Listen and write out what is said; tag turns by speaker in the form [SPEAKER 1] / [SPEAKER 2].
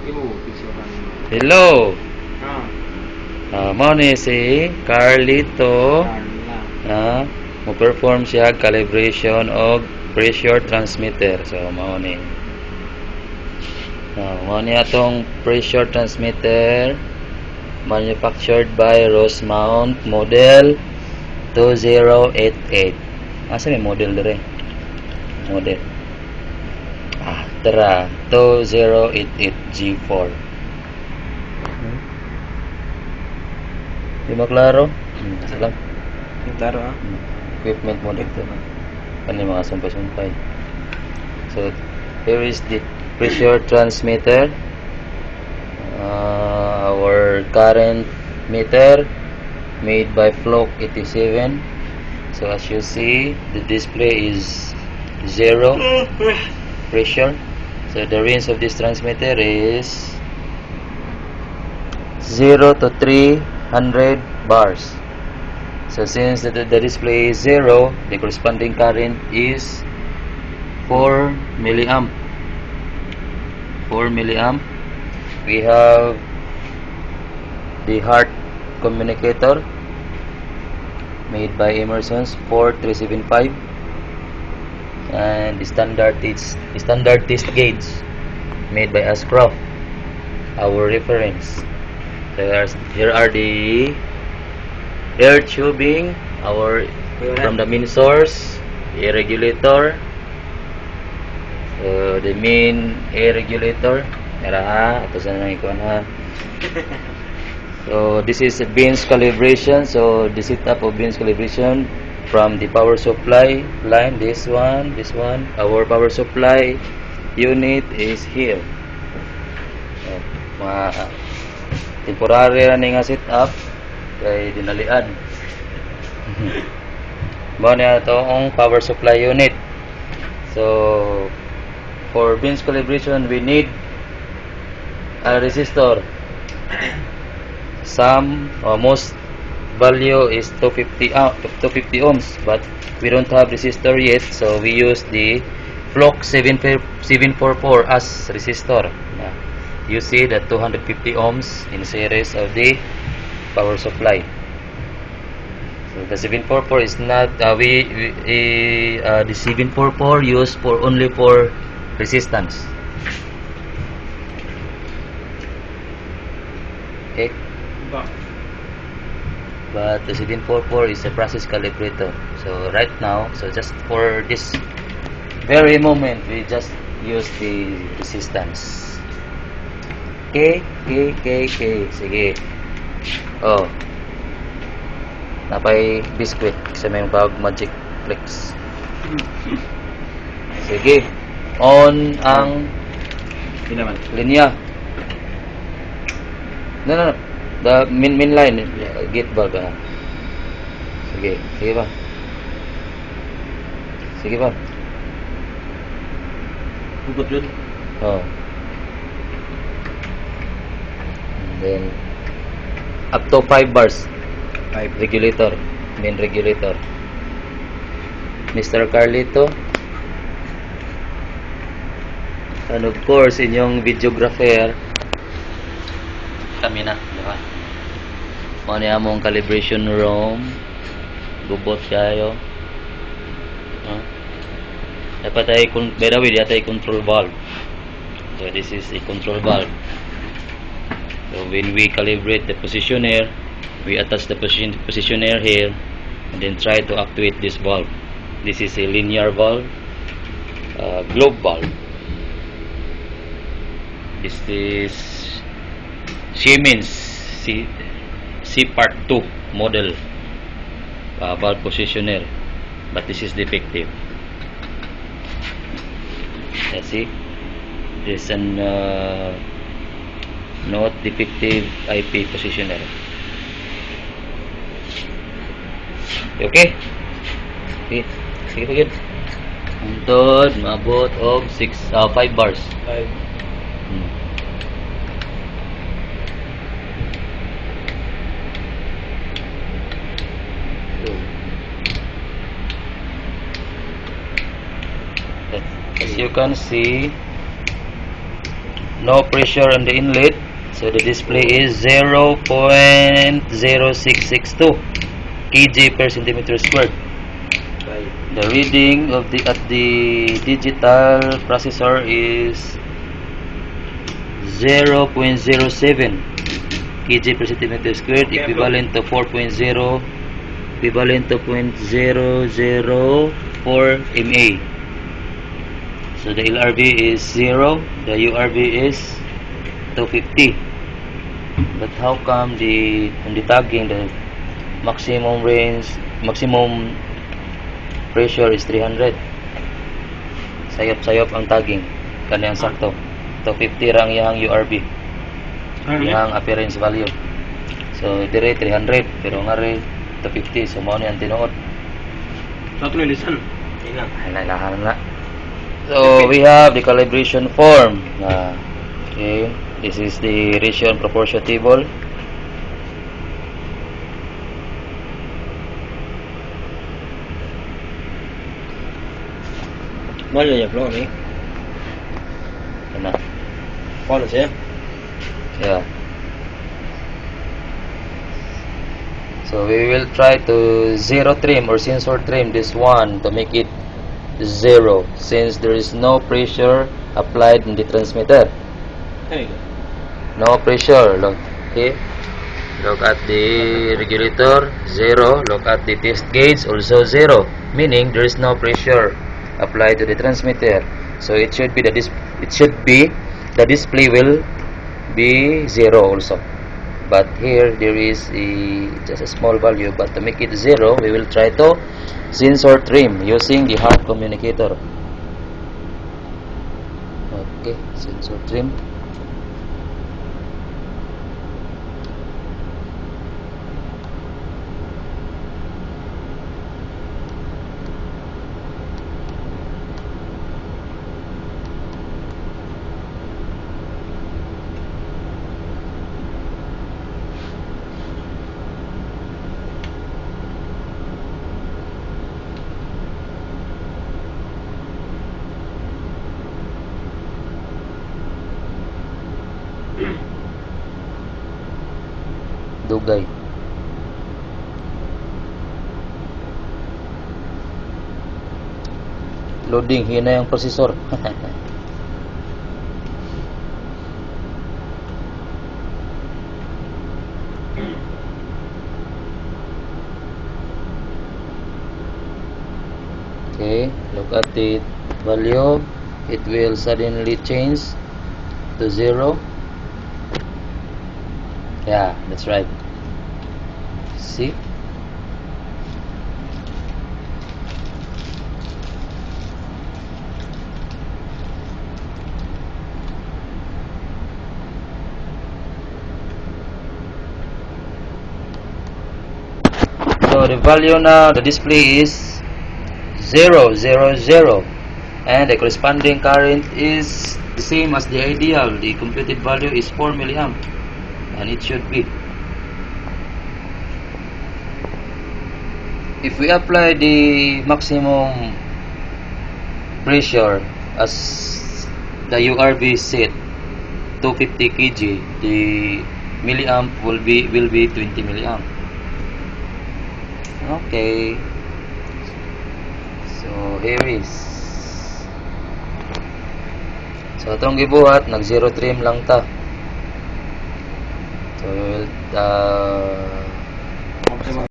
[SPEAKER 1] Hello. Mao ni si Carlito na mo-perform siya calibration og pressure transmitter. So mao ni. Mao ni atong pressure transmitter manufactured by Rosemount model 2088. Asa may model dire? Model. Tara, 2088 G4. Di ba klaro? Salam.
[SPEAKER 2] Klaro
[SPEAKER 1] Equipment mo dito. Kani mga sumpay-sumpay. So, here is the pressure transmitter. Our current meter made by Flock 87. So, as you see, the display is 0 pressure. So, the range of this transmitter is 0 to 300 bars. So since the display is 0, the corresponding current is 4 milliamp. 4 milliamp. We have the Hart communicator made by Emerson's 4375, and the standard test gauge made by Ashcroft, our reference. Here are the air tubing, from the main source, air regulator. So the main air regulator, ito sa nang ikuan ha. So this is a beans calibration. So the setup of beans calibration from the power supply line. This one. Our power supply unit is here. Temporary na nga setup kay dinalian. Mao na ito ang power supply unit. So for beans calibration, we need a resistor. Most value is 250 ohms, but we don't have resistor yet, so we use the Flock 744 as resistor. You see the 250 ohms in series of the power supply. So the 744 is not the 744 used only for resistance. Okay. But the 744 is a process calibrator. So right now, just for this very moment, we just use the resistance. K. Sige. Napay biscuit sa may bag Magic Flex. Sige. On ang linya. No. The main line, gate valve. Sige ba?
[SPEAKER 2] Hugot yun.
[SPEAKER 1] Then up to 5 bars. 5 regulator, main regulator. Mr. Carlito, and of course inyong videographer kami na, diba? Mao ni among calibration room. Gubot kayo. Dapat ay by the way, dito ay control valve. So this is a control valve. So when we calibrate the positioner, we attach the positioner here and then try to actuate this valve. This is a linear valve, globe valve. This is Siemens C Part 2 model valve positioner, but this is defective. Let's see, this is an not defective IP positioner. Okay. Sige pa yun. Untod, maabot og 5 bars. 5. As you can see, no pressure on the inlet, so the display is 0.0662 kg per centimeter squared.
[SPEAKER 2] Right.
[SPEAKER 1] The reading of the digital processor is 0.07 kg per centimeter squared,
[SPEAKER 2] Okay,
[SPEAKER 1] equivalent to 4.0 equivalent to 0.004 MA. So the LRV is 0, the URV is 250. But how come on the tagging the maximum range, maximum pressure is 300? Sayop-sayop ang tagging kanang sakto. 250 rang yang URV, yang appearance value. So dire 300 pero nga rin 250, so mao ni ang tinuod.
[SPEAKER 2] Satu nilisan. Ilang.
[SPEAKER 1] Lahan na. So we have the calibration form. Okay, this is the ratio and proportion table.
[SPEAKER 2] Mana ya flow ni?
[SPEAKER 1] Yan na.
[SPEAKER 2] Paano siya?
[SPEAKER 1] Yeah. So we will try to zero trim or sensor trim this one to make it 0, since there is no pressure applied in the transmitter.
[SPEAKER 2] There you go.
[SPEAKER 1] No pressure. Look, okay. Look at the regulator, 0. Look at the test gauge, also 0. Meaning there is no pressure applied to the transmitter. So it should be the display will be 0 also. But here there is just a small value. But to make it 0, we will try to sensor trim using the hard communicator. Okay, sensor trim. Dugay. Loading, hina yung processor. Okay, look at the value. It will suddenly change to 0. Yeah, that's right. See? So the value now, the display is 0, 0, 0, and the corresponding current is the same as the ideal. The computed value is 4 milliamp, and it should be. If we apply the maximum pressure as the URV set 250 kg, the milliamp will be 20 milliamp. Okay, so here is, so atong gibuhat nag 0 trim lang ta. So we will